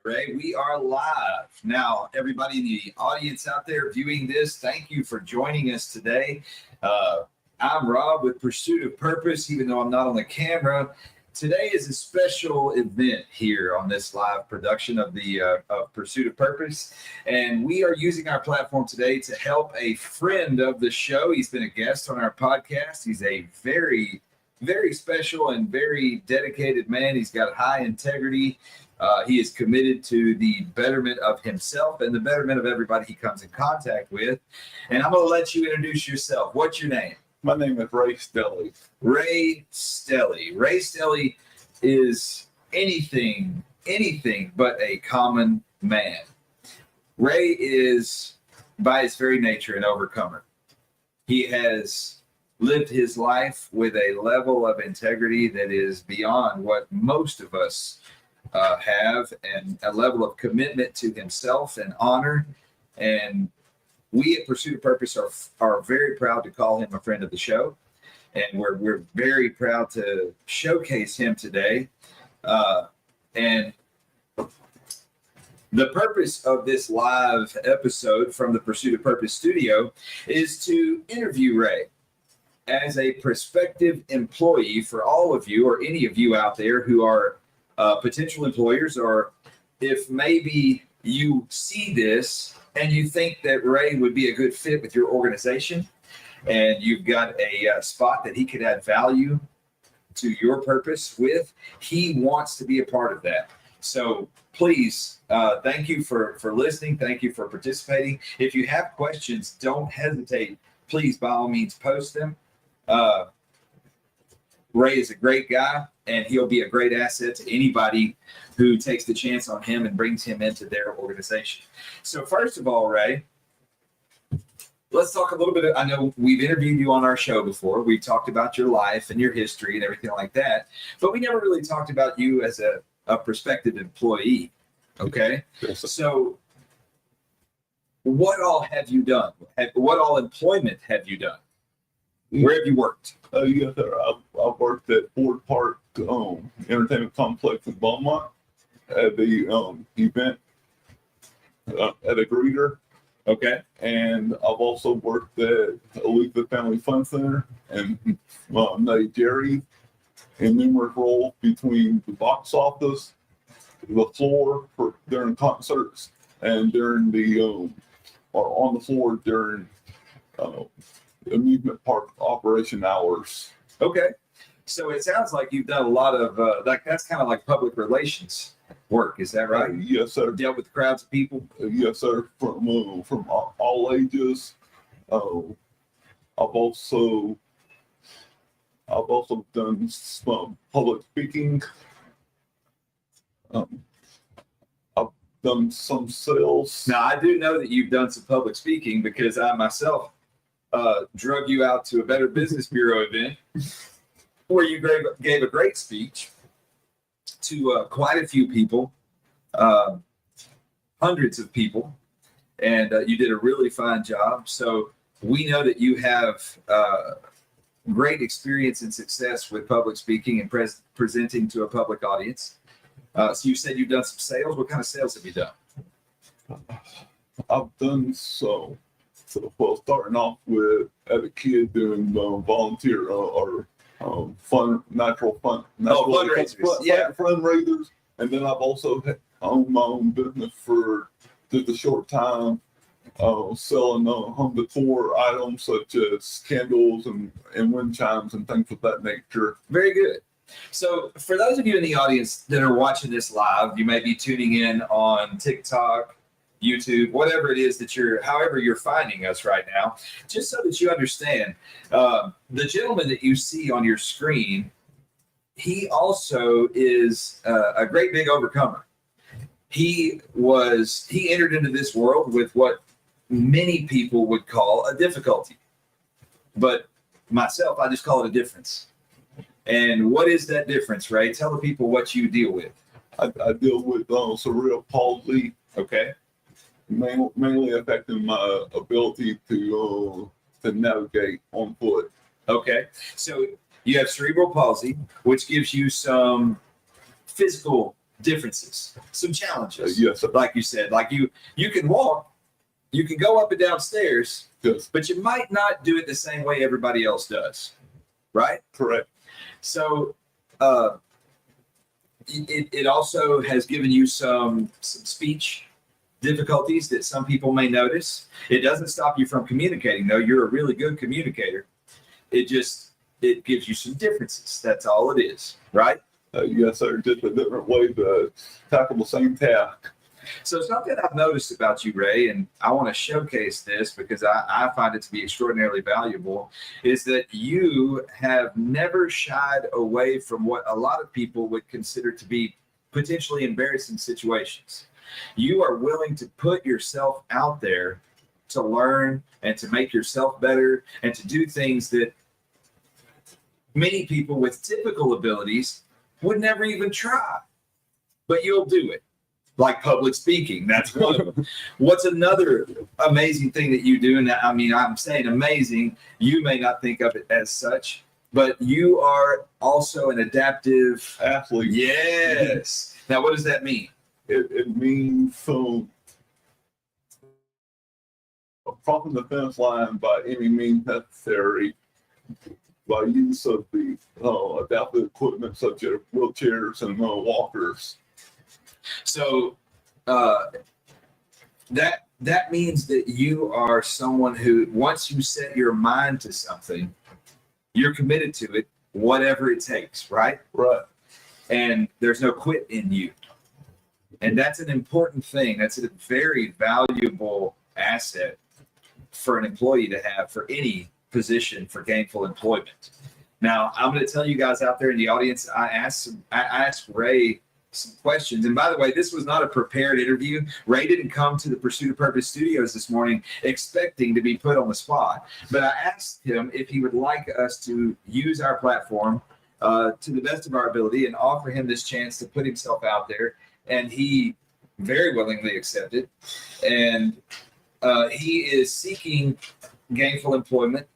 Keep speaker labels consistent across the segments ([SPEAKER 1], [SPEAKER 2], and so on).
[SPEAKER 1] Ray, we are live now. Everybody in the audience out there viewing this, thank you for joining us today. I'm Rob with Pursuit of Purpose, even though I'm not on the camera. Today is a special event here on this live production of the of Pursuit of Purpose, and we are using our platform today to help a friend of the show. He's been a guest on our podcast. He's a very special and very dedicated man. He's got high integrity. He is committed to the betterment of himself and the betterment of everybody he comes in contact with. And I'm going to let you introduce yourself. What's your name?
[SPEAKER 2] My name is Ray Stelly.
[SPEAKER 1] Ray Stelly. Ray Stelly is anything but a common man. Ray is, by his very nature, an overcomer. He has lived his life with a level of integrity that is beyond what most of us have, and a level of commitment to himself and honor. And we at Pursuit of Purpose are very proud to call him a friend of the show, and we're very proud to showcase him today. And the purpose of this live episode from the Pursuit of Purpose studio is to interview Ray as a prospective employee for all of you, or any of you out there who are potential employers, or if maybe you see this and you think that Ray would be a good fit with your organization, and you've got a spot that he could add value to your purpose with, he wants to be a part of that. So please, thank you for listening. Thank you for participating. If you have questions, don't hesitate. Please, by all means, post them. Ray is a great guy, and he'll be a great asset to anybody who takes the chance on him and brings him into their organization. So first of all, Ray, let's talk a little bit. I know we've interviewed you on our show before. We've talked about your life and your history and everything like that, but we never really talked about you as a prospective employee. Okay?
[SPEAKER 2] Yes.
[SPEAKER 1] So what all have you done? What all employment have you done? Where have you worked?
[SPEAKER 2] Yes, sir. I worked at Ford Park Entertainment Complex in Beaumont at the event at a greeter.
[SPEAKER 1] Okay.
[SPEAKER 2] And I've also worked at Elizabeth Family Fun Center and Jerry in numerous roles between the box office, the floor during concerts, and during or on the floor during amusement park operation hours.
[SPEAKER 1] Okay. So it sounds like you've done a lot of that's kind of like public relations work. Is that right?
[SPEAKER 2] Yes, sir.
[SPEAKER 1] Dealt with crowds of people.
[SPEAKER 2] Yes, sir. From all ages. I've also done some public speaking. I've done some sales.
[SPEAKER 1] Now, I do know that you've done some public speaking, because I myself drug you out to a Better Business Bureau event where you gave a great speech to quite a few people, hundreds of people, and you did a really fine job. So we know that you have great experience and success with public speaking and presenting to a public audience. So you said you've done some sales. What kind of sales have you done?
[SPEAKER 2] I've done so. Well, starting off with as a kid doing volunteer or natural fundraisers, and then I've also owned my own business for just a short time, selling home decor items such as candles and wind chimes and things of that nature.
[SPEAKER 1] Very good. So for those of you in the audience that are watching this live, you may be tuning in on TikTok, YouTube, whatever it is that however you're finding us right now, just so that you understand, the gentleman that you see on your screen, he also is a great big overcomer. He entered into this world with what many people would call a difficulty, but myself, I just call it a difference. And what is that difference, Ray? Tell the people what you deal with.
[SPEAKER 2] I deal with cerebral palsy.
[SPEAKER 1] Okay.
[SPEAKER 2] Mainly affecting my ability to navigate on foot.
[SPEAKER 1] Okay. So you have cerebral palsy, which gives you some physical differences, some challenges.
[SPEAKER 2] Yes, sir.
[SPEAKER 1] Like you said, like you can walk, you can go up and down stairs,
[SPEAKER 2] Yes,
[SPEAKER 1] but you might not do it the same way everybody else does, right?
[SPEAKER 2] correct.
[SPEAKER 1] So it also has given you some speech difficulties that some people may notice. It doesn't stop you from communicating, though. You're a really good communicator. It gives you some differences. That's all it is, right?
[SPEAKER 2] Yes, sir. Just a different way to tackle the same task.
[SPEAKER 1] So something I've noticed about you, Ray, and I want to showcase this because I find it to be extraordinarily valuable, is that you have never shied away from what a lot of people would consider to be potentially embarrassing situations. You are willing to put yourself out there to learn and to make yourself better and to do things that many people with typical abilities would never even try, but you'll do it. Like public speaking, that's one of them. What's another amazing thing that you do? And I mean, I'm saying amazing. You may not think of it as such, but you are also an adaptive
[SPEAKER 2] Athlete.
[SPEAKER 1] Yes. Now, what does that mean?
[SPEAKER 2] It means crossing the finish line by any means necessary by use of the adaptive equipment such as wheelchairs and walkers.
[SPEAKER 1] So that means that you are someone who, once you set your mind to something, you're committed to it, whatever it takes, right?
[SPEAKER 2] Right.
[SPEAKER 1] And there's no quit in you. And that's an important thing. That's a very valuable asset for an employee to have for any position for gainful employment. Now, I'm going to tell you guys out there in the audience, I asked Ray some questions. And by the way, this was not a prepared interview. Ray didn't come to the Pursuit of Purpose studios this morning expecting to be put on the spot. But I asked him if he would like us to use our platform to the best of our ability and offer him this chance to put himself out there. And he very willingly accepted. And he is seeking gainful employment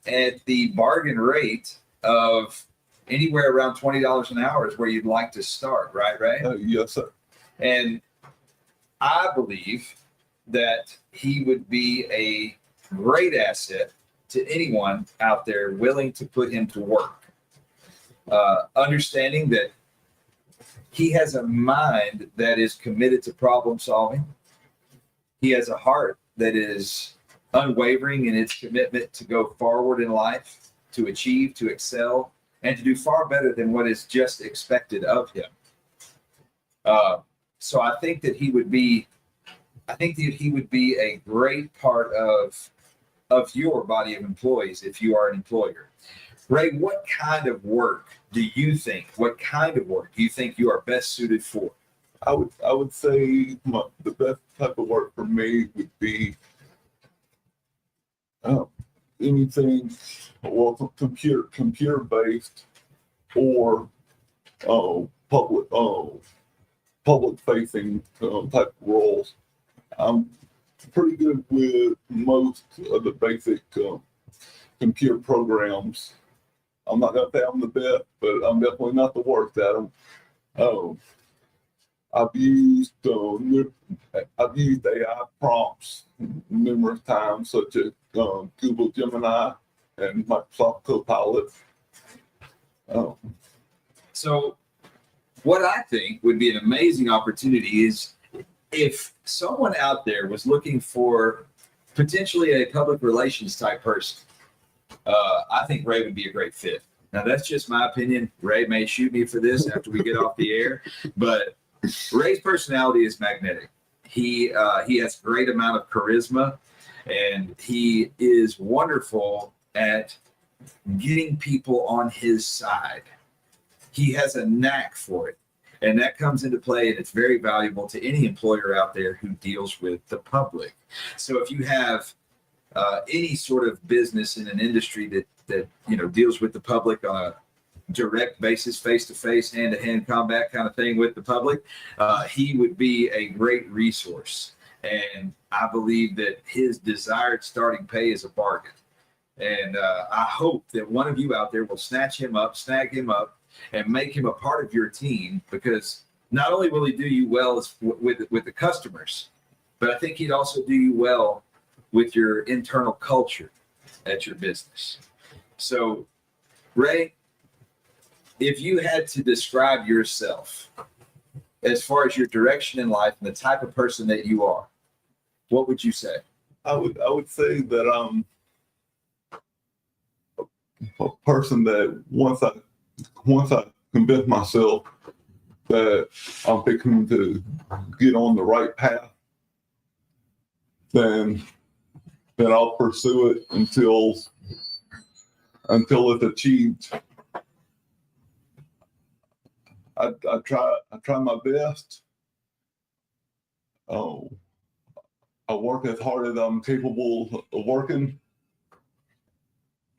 [SPEAKER 1] at the bargain rate of anywhere around $20 an hour is where you'd like to start, right, Ray?
[SPEAKER 2] Yes, sir.
[SPEAKER 1] And I believe that he would be a great asset to anyone out there willing to put him to work. Understanding that he has a mind that is committed to problem solving. He has a heart that is unwavering in its commitment to go forward in life, to achieve, to excel, and to do far better than what is just expected of him. So I think that he would be a great part of your body of employees if you are an employer. Ray, what kind of work do you think you are best suited for?
[SPEAKER 2] I would say the best type of work for me would be anything computer based or public facing type of roles. I'm pretty good with most of the basic computer programs. I'm not gonna say I'm the best, but I'm definitely not the worst at them. I've used AI prompts numerous times, such as Google Gemini and Microsoft Copilot.
[SPEAKER 1] So what I think would be an amazing opportunity is if someone out there was looking for potentially a public relations type person. I think Ray would be a great fit. Now, that's just my opinion. Ray may shoot me for this after we get off the air, but Ray's personality is magnetic. He has a great amount of charisma, and he is wonderful at getting people on his side. He has a knack for it, and that comes into play, and it's very valuable to any employer out there who deals with the public. So if you have any sort of business in an industry that deals with the public on a direct basis, face-to-face, hand-to-hand combat kind of thing with the public, he would be a great resource. And I believe that his desired starting pay is a bargain. And I hope that one of you out there will snag him up, and make him a part of your team, because not only will he do you well with the customers, but I think he'd also do you well with your internal culture at your business. So, Ray, if you had to describe yourself as far as your direction in life and the type of person that you are, what would you say?
[SPEAKER 2] I would say that I'm a person that once I convince myself that I'm picking to get on the right path, then I'll pursue it until it's achieved. I try my best. Oh, I work as hard as I'm capable of working,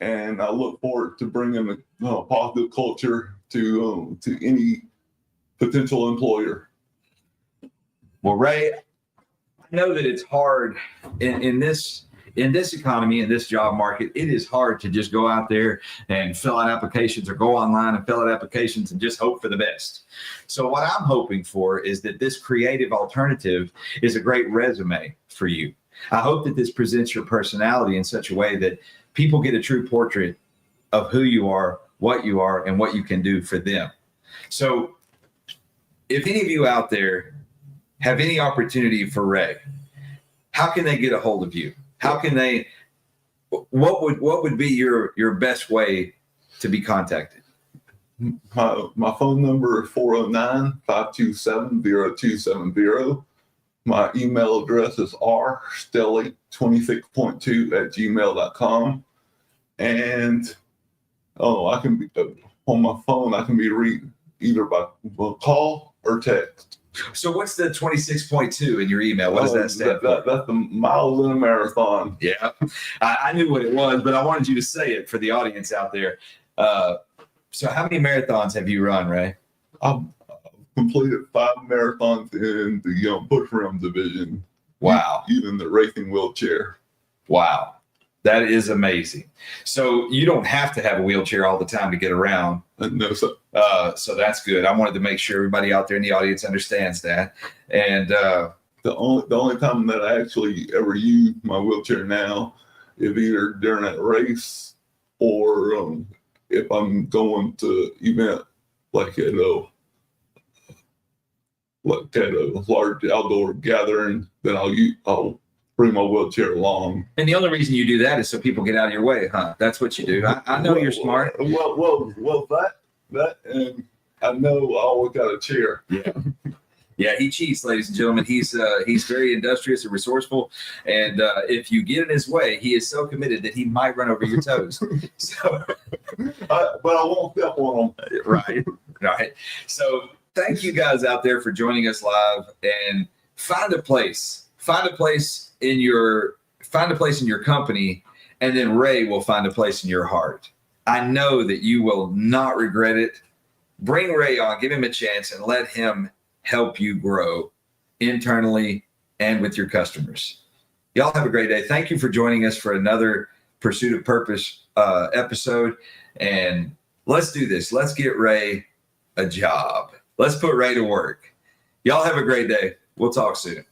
[SPEAKER 2] and I look forward to bringing a positive culture to any potential employer.
[SPEAKER 1] Well, Ray, I know that it's hard in this economy, in this job market. It is hard to just go out there and fill out applications or go online and fill out applications and just hope for the best. So what I'm hoping for is that this creative alternative is a great resume for you. I hope that this presents your personality in such a way that people get a true portrait of who you are, and what you can do for them. So if any of you out there have any opportunity for Ray, how can they get a hold of you? How can they, what would be your best way to be contacted?
[SPEAKER 2] My phone number is 409-527-0270. My email address is rstelly26.2@gmail.com. And I can be on my phone. I can be reached either by call or text.
[SPEAKER 1] So what's the 26.2 in your email? What does that stand for?
[SPEAKER 2] That's the miles in a marathon.
[SPEAKER 1] Yeah, I knew what it was, but I wanted you to say it for the audience out there. So how many marathons have you run, Ray?
[SPEAKER 2] I've completed 5 marathons in the push rim division.
[SPEAKER 1] Wow.
[SPEAKER 2] Even the racing wheelchair.
[SPEAKER 1] Wow. That is amazing. So you don't have to have a wheelchair all the time to get around.
[SPEAKER 2] No, sir.
[SPEAKER 1] So that's good. I wanted to make sure everybody out there in the audience understands that. And
[SPEAKER 2] the only time that I actually ever use my wheelchair now is either during a race or if I'm going to event like at a large outdoor gathering, then I'll bring my wheelchair along.
[SPEAKER 1] And the only reason you do that is so people get out of your way, huh? That's what you do. I know you're smart.
[SPEAKER 2] Well, that, and I know I always got a chair.
[SPEAKER 1] Yeah. Yeah, he cheats, ladies and gentlemen. He's very industrious and resourceful, and if you get in his way, he is so committed that he might run over your toes. So,
[SPEAKER 2] but I won't step on them.
[SPEAKER 1] Right. So, thank you guys out there for joining us live, and find a place in your company, and then Ray will find a place in your heart. I know that you will not regret it. Bring Ray on, give him a chance, and let him help you grow internally and with your customers. Y'all have a great day. Thank you for joining us for another Pursuit of Purpose episode. And let's do this. Let's get Ray a job. Let's put Ray to work. Y'all have a great day. We'll talk soon.